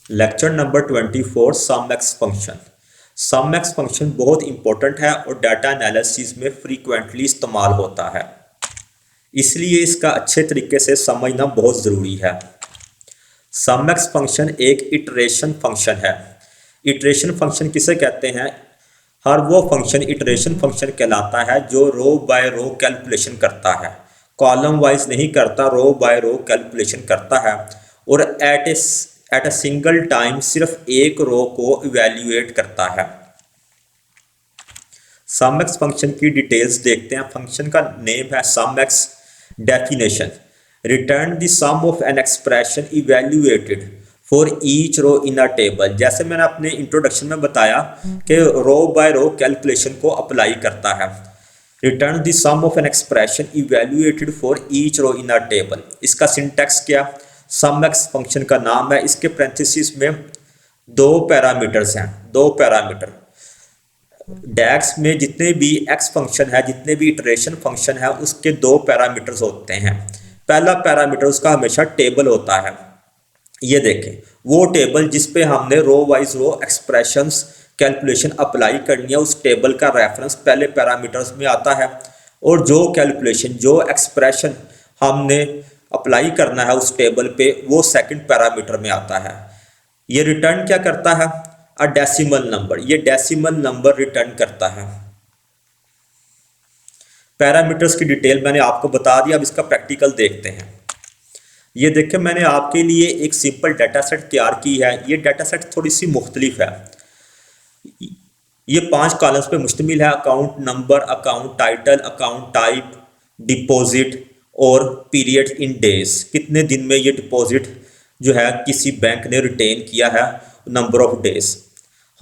Lecture number 24 सम X function. सम X function बहुत important है और डाटा एनालिसिस में फ्रीक्वेंटली इस्तेमाल होता है, इसलिए इसका अच्छे तरीके से समझना बहुत ज़रूरी है। सम एक्स फंक्शन एक इटरेशन फंक्शन है। इटरेशन फंक्शन किसे कहते हैं? हर वो फंक्शन इटरेशन फंक्शन कहलाता है जो रो बाय रो कैलकुलेशन करता है, कॉलम वाइज नहीं करता, रो बाय रो कैलकुलेशन करता है और एट ए सिंगल टाइम सिर्फ एक रो को इवेल्युएट करता है। सम एक्स फंक्शन की डिटेल्स देखते हैं। फंक्शन का नेम है sum X. Definition: return the sum of an expression evaluated for each row in a table. जैसे मैंने अपने इंट्रोडक्शन में बताया कि रो बाय रो कैलकुलेशन को अप्लाई करता है। Return the sum of an expression evaluated for each row in a table. इसका सिंटैक्स क्या? सम एक्स फंक्शन का नाम है, इसके पैरेंथेसिस में दो पैरामीटर्स हैं, दो पैरामीटर। डैक्स में जितने भी एक्स फंक्शन है, जितने भी इटरेशन फंक्शन है, उसके दो पैरामीटर्स होते हैं। पहला पैरामीटर उसका हमेशा टेबल होता है। ये देखें, वो टेबल जिस पे हमने रो वाइज रो एक्सप्रेशंस कैलकुलेशन अप्लाई करनी है, उस टेबल का रेफरेंस पहले पैरामीटर्स में आता है और जो कैलकुलेशन, जो एक्सप्रेशन हमने अप्लाई करना है उस टेबल पे, वो सेकंड पैरामीटर में आता है। ये रिटर्न क्या करता है? A decimal number. ये डेसिमल नंबर रिटर्न करता है। पैरामीटर्स की डिटेल मैंने आपको बता दिया, अब इसका प्रैक्टिकल देखते हैं। ये देखिए, मैंने आपके लिए एक सिंपल डाटा सेट तैयार की है। ये डाटा सेट थोड़ी सी मुख्तलिफ है। ये 5 कॉलम्स पे मुश्तमिल है: account number, account title, account type, deposit और पीरियड इन डेज। कितने दिन में ये डिपॉजिट जो है किसी बैंक ने रिटेन किया है, नंबर ऑफ डेज।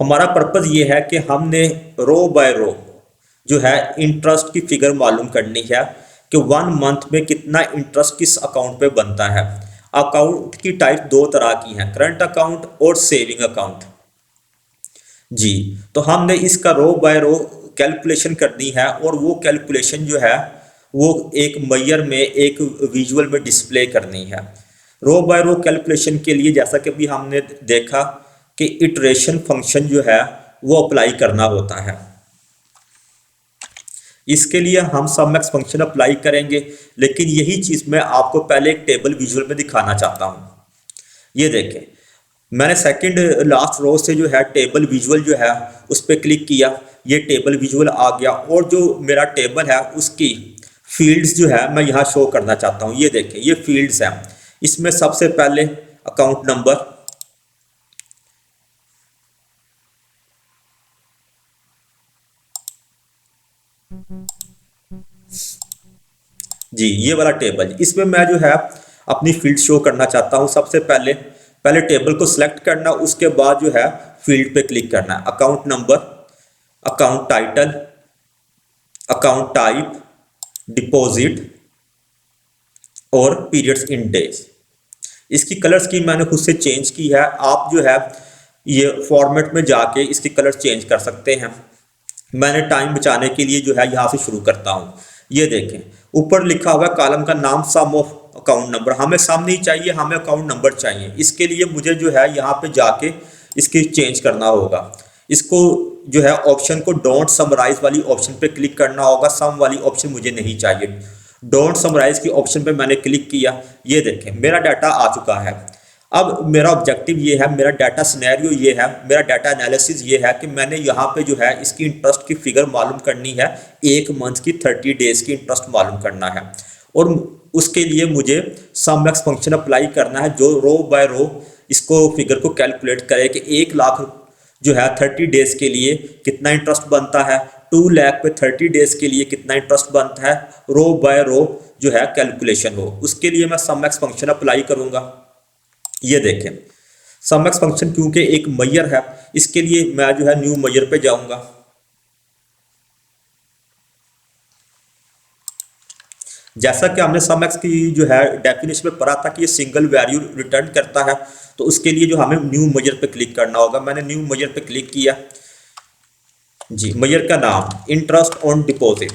हमारा पर्पज़ ये है कि हमने रो बाय रो जो है इंटरेस्ट की फिगर मालूम करनी है कि 1 मंथ में कितना इंटरेस्ट किस अकाउंट पे बनता है। अकाउंट की टाइप दो तरह की हैं, करंट अकाउंट और सेविंग अकाउंट। जी, तो हमने इसका रो बाय रो कैलकुलेशन करनी है और वो कैलकुलेशन जो है वो एक मैयर में, एक विजुअल में डिस्प्ले करनी है। रो बाय रो कैलकुलेशन के लिए जैसा कि अभी हमने देखा कि इटरेशन फंक्शन जो है वो अप्लाई करना होता है। इसके लिए हम सम एक्स फंक्शन अप्लाई करेंगे, लेकिन यही चीज़ मैं आपको पहले एक टेबल विजुअल में दिखाना चाहता हूँ। ये देखें, मैंने सेकंड लास्ट रो से जो है टेबल विजुअल जो है उस पर क्लिक किया, ये टेबल विजुअल आ गया और जो मेरा टेबल है उसकी फील्ड्स जो है मैं यहाँ शो करना चाहता हूँ। ये देखें, ये फील्ड्स हैं। इसमें सबसे पहले अकाउंट नंबर, जी ये वाला टेबल, इसमें मैं जो है अपनी फील्ड शो करना चाहता हूँ। सबसे पहले पहले टेबल को सिलेक्ट करना, उसके बाद जो है फील्ड पे क्लिक करना है। Account number, account title, account type, deposit और पीरियड्स इन डेज। इसकी कलर स्कीम मैंने खुद से चेंज की है। आप जो है ये फॉर्मेट में जाके इसकी कलर चेंज कर सकते हैं। मैंने टाइम बचाने के लिए जो है यहाँ से शुरू करता हूँ। ये देखें, ऊपर लिखा हुआ है कॉलम का नाम सम ऑफ अकाउंट नंबर। हमें सम नहीं चाहिए, हमें अकाउंट नंबर चाहिए। इसके लिए मुझे जो है यहाँ पे जाके इसकी चेंज करना होगा। इसको जो है ऑप्शन को डोंट समराइज वाली ऑप्शन पे क्लिक करना होगा। सम वाली ऑप्शन मुझे नहीं चाहिए। डोंट समराइज की ऑप्शन पे मैंने क्लिक किया। ये देखें, मेरा डाटा आ चुका है। अब मेरा ऑब्जेक्टिव ये है, मेरा डाटा सिनेरियो ये है, मेरा डाटा एनालिसिस ये है कि मैंने यहाँ पे जो है इसकी इंटरेस्ट की फिगर मालूम करनी है। 1 मंथ की 30 डेज की इंटरेस्ट मालूम करना है और उसके लिए मुझे सम एक्स फंक्शन अप्लाई करना है जो रो बाय रो इसको फिगर को कैलकुलेट करे कि 1 लाख जो है 30 डेज के लिए कितना इंटरेस्ट बनता है, 2 लाख पे 30 डेज के लिए कितना इंटरेस्ट बनता है। रो बाय रो जो है कैलकुलेशन हो, उसके लिए मैं सम एक्स फंक्शन अप्लाई करूंगा। ये देखें, सम एक्स फंक्शन क्योंकि एक मैयर है, इसके लिए मैं जो है न्यू मैयर पे जाऊंगा। जैसा कि हमने सम एक्स की जो है डेफिनेशन में पढ़ा था कि ये सिंगल वैल्यू रिटर्न करता है, तो उसके लिए जो हमें न्यू मैयर पे क्लिक करना होगा। मैंने न्यू मैयर पे क्लिक किया। जी, मैयर का नाम इंटरेस्ट ऑन डिपॉजिट।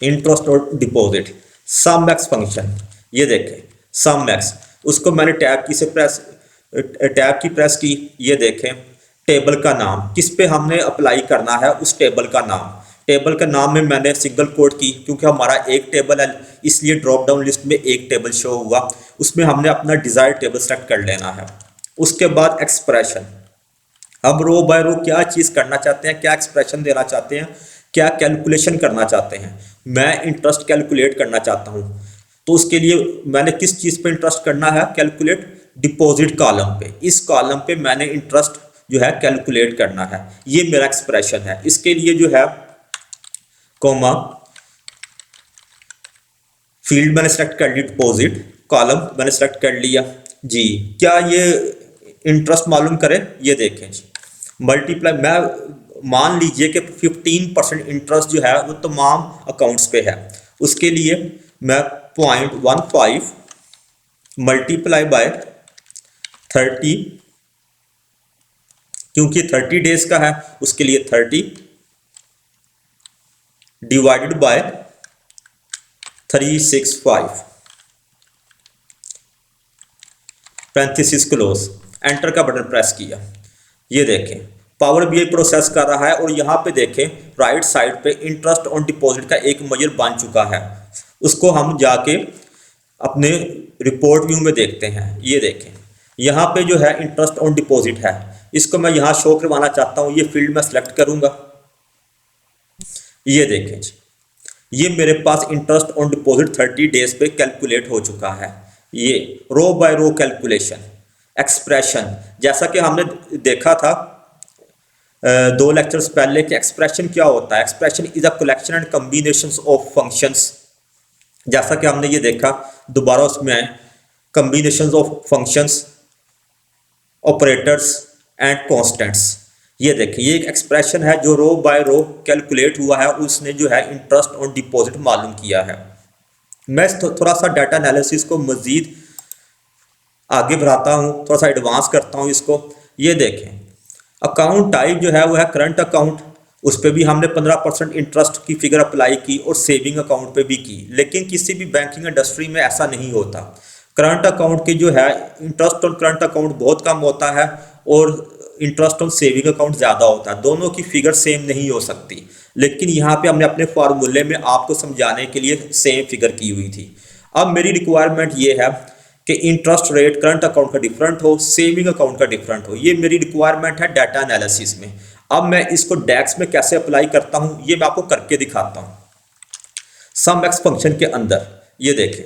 इंटरेस्ट और डिपॉजिट, सम मैक्स फंक्शन, ये देखें सम मैक्स, उसको मैंने टैब की से प्रेस, टैब की प्रेस की, ये देखें टेबल का नाम, किस पे हमने अप्लाई करना है उस टेबल का नाम, टेबल का नाम में मैंने सिंगल कोट की क्योंकि हमारा एक टेबल है इसलिए ड्रॉप डाउन लिस्ट में एक टेबल शो हुआ, उसमें हमने अपना डिजायर्ड टेबल सेलेक्ट कर लेना है। उसके बाद एक्सप्रेशन, अब रो बाय रो क्या चीज करना चाहते हैं, क्या एक्सप्रेशन देना चाहते हैं, क्या कैलकुलेशन करना चाहते हैं। मैं इंटरेस्ट कैलकुलेट करना चाहता हूं तो उसके लिए मैंने किस चीज पे इंटरेस्ट करना है, कैलकुलेट डिपॉजिट कॉलम पे, इस कॉलम पे मैंने इंटरेस्ट जो है कैलकुलेट करना है, ये मेरा एक्सप्रेशन है। इसके लिए जो है कॉमा, फील्ड मैंने सेलेक्ट कर ली, डिपॉजिट कॉलम मैंने सेलेक्ट कर लिया जी। क्या ये इंटरेस्ट मालूम करे, ये देखें जी, मल्टीप्लाई, मैं मान लीजिए कि 15% इंटरेस्ट जो है वो तमाम अकाउंट्स पे है, उसके लिए मैं 0.15 मल्टीप्लाई बाय 30, क्योंकि 30 डेज का है उसके लिए 30 डिवाइडेड बाय 365 पैंतीस क्लोज, एंटर का बटन प्रेस किया, ये देखें पावर बीआई प्रोसेस कर रहा है और यहाँ पे देखें राइट साइड पे इंटरेस्ट ऑन डिपॉजिट का एक मेजर बन चुका है, उसको हम जाके अपने रिपोर्ट व्यू में देखते हैं। ये देखें यहाँ पे जो है इंटरेस्ट ऑन डिपॉजिट है, इसको मैं यहाँ शो करवाना चाहता हूँ, ये फील्ड में सेलेक्ट करूंगा, ये देखें जी, ये मेरे पास इंटरेस्ट ऑन डिपॉजिट 30 डेज पे कैलकुलेट हो चुका है। ये रो बाय रो कैलकुलेशन। एक्सप्रेशन, जैसा कि हमने देखा था 2 लेक्चर्स पहले कि एक्सप्रेशन क्या होता है, expression is a collection and combinations of functions, जैसा कि हमने ये देखा, दोबारा उसमें आए combinations of functions, operators and constants. ये देखिए ये एक एक्सप्रेशन है जो रो बाय रो कैलकुलेट हुआ है, उसने जो है इंटरेस्ट ऑन डिपॉजिट मालूम किया है। मैं थोड़ा सा डाटा एनालिसिस को मजीद आगे बढ़ाता हूँ, थोड़ा सा एडवांस करता हूँ इसको। ये देखें अकाउंट टाइप जो है वो है करंट अकाउंट, उस पर भी हमने 15% इंटरेस्ट की फिगर अप्लाई की और सेविंग अकाउंट पे भी की, लेकिन किसी भी बैंकिंग इंडस्ट्री में ऐसा नहीं होता। करंट अकाउंट की जो है इंटरेस्ट ऑन करंट अकाउंट बहुत कम होता है और इंटरेस्ट ऑन सेविंग अकाउंट ज़्यादा होता है, दोनों की फिगर सेम नहीं हो सकती, लेकिन यहाँ पे हमने अपने फार्मूले में आपको समझाने के लिए सेम फिगर की हुई थी। अब मेरी रिक्वायरमेंट ये है कि इंटरेस्ट रेट करंट अकाउंट का डिफरेंट हो, सेविंग अकाउंट का डिफरेंट हो, ये मेरी रिक्वायरमेंट है डाटा एनालिसिस में। अब मैं इसको डैक्स में कैसे अप्लाई करता हूं ये मैं आपको करके दिखाता हूं। सम एक्स फंक्शन के अंदर ये देखें,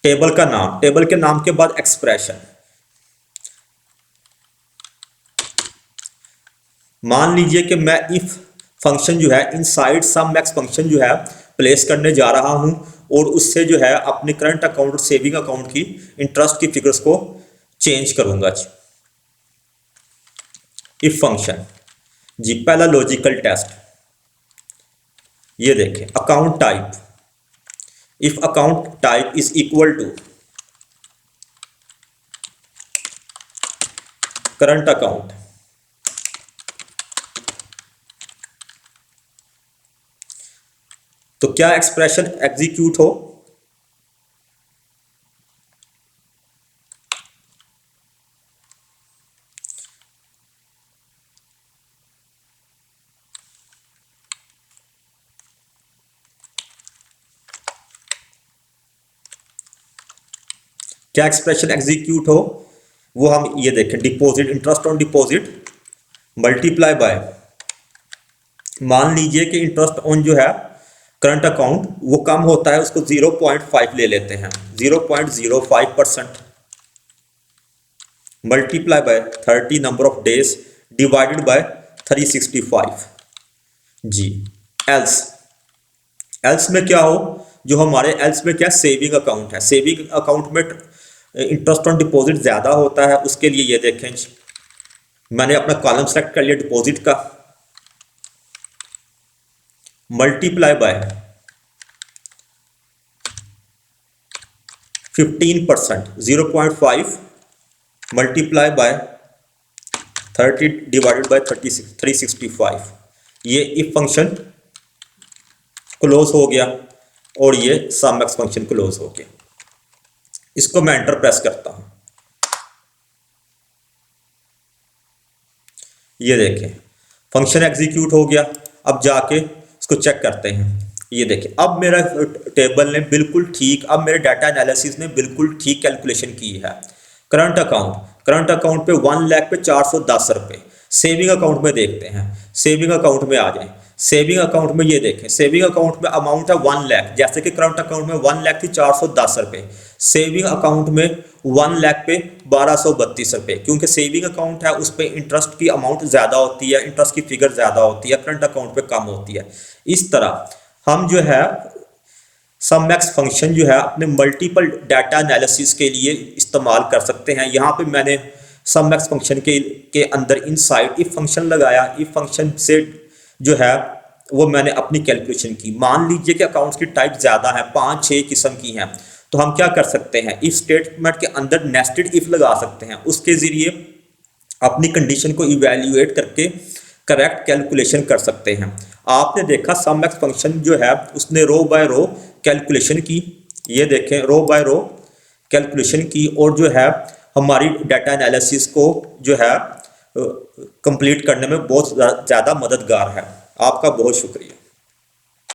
टेबल का नाम, टेबल के नाम के बाद एक्सप्रेशन, मान लीजिए कि मैं इफ फंक्शन जो है इनसाइड सम मैक्स फंक्शन जो है प्लेस करने जा रहा हूं और उससे जो है अपने करंट अकाउंट और सेविंग अकाउंट की इंटरेस्ट की फिगर्स को चेंज करूंगा। इफ फंक्शन जी, पहला लॉजिकल टेस्ट, ये देखें account type, if account type is equal to current account, तो क्या एक्सप्रेशन एग्जीक्यूट हो, क्या एक्सप्रेशन एग्जीक्यूट हो, वो हम ये देखें deposit, interest on deposit multiply by, मान लीजिए कि इंटरेस्ट ऑन जो है करंट अकाउंट वो कम होता है, उसको 0.5 ले लेते हैं, 0.05% multiply by 30 number of days divided by 365 जी। एल्स, एल्स में क्या हो, जो हमारे एल्स में क्या सेविंग अकाउंट है, सेविंग अकाउंट में इंटरेस्ट ऑन डिपॉजिट ज्यादा होता है, उसके लिए ये देखें मैंने अपना कॉलम सेलेक्ट कर लिया डिपॉजिट का, multiply by 15%, 0.5 multiply by 30 divided by 365। ये इफ फंक्शन क्लोज हो गया और ये सम एक्स फंक्शन क्लोज हो गया। इसको मैं एंटर प्रेस करता हूं, ये देखें फंक्शन एग्जीक्यूट हो गया। अब जाके इसको चेक करते हैं, ये देखें अब मेरा टेबल ने बिल्कुल ठीक, अब मेरे डाटा एनालिसिस ने बिल्कुल ठीक कैलकुलेशन की है। करंट अकाउंट पे 1 लाख पे 410 रुपये। सेविंग अकाउंट में देखते हैं, सेविंग अकाउंट में आ जाएं। सेविंग अकाउंट में ये देखें, सेविंग अकाउंट में अमाउंट है 1 लाख, जैसे कि करंट अकाउंट में 1 लाख थी 410 रुपये। सेविंग अकाउंट में 1 लाख पे 1232 रुपये, क्योंकि सेविंग अकाउंट है उस पर इंटरेस्ट की अमाउंट ज़्यादा होती है, इंटरेस्ट की फिगर ज़्यादा होती है, करंट अकाउंट पे कम होती है। इस तरह हम जो है सम एक्स फंक्शन जो है अपने मल्टीपल डाटा एनालिसिस के लिए इस्तेमाल कर सकते हैं। यहाँ पे मैंने सम एक्स फंक्शन के अंदर इनसाइड इफ फंक्शन लगाया, इफ फंक्शन से जो है वो मैंने अपनी कैलकुलेशन की। मान लीजिए कि अकाउंट्स की टाइप ज़्यादा है, 5-6 किस्म की हैं, तो हम क्या कर सकते हैं, इफ स्टेटमेंट के अंदर नेस्टेड इफ लगा सकते हैं। उसके ज़रिए अपनी कंडीशन को इवेल्युएट करके करेक्ट कैलकुलेशन कर सकते हैं। आपने देखा सम एक्स फंक्शन जो है उसने रो बाय रो कैलकुलेशन की, ये देखें रो बाय रो कैलकुलेशन की, और जो है हमारी डाटा एनालिसिस को जो है कंप्लीट करने में बहुत ज़्यादा मददगार है। आपका बहुत शुक्रिया।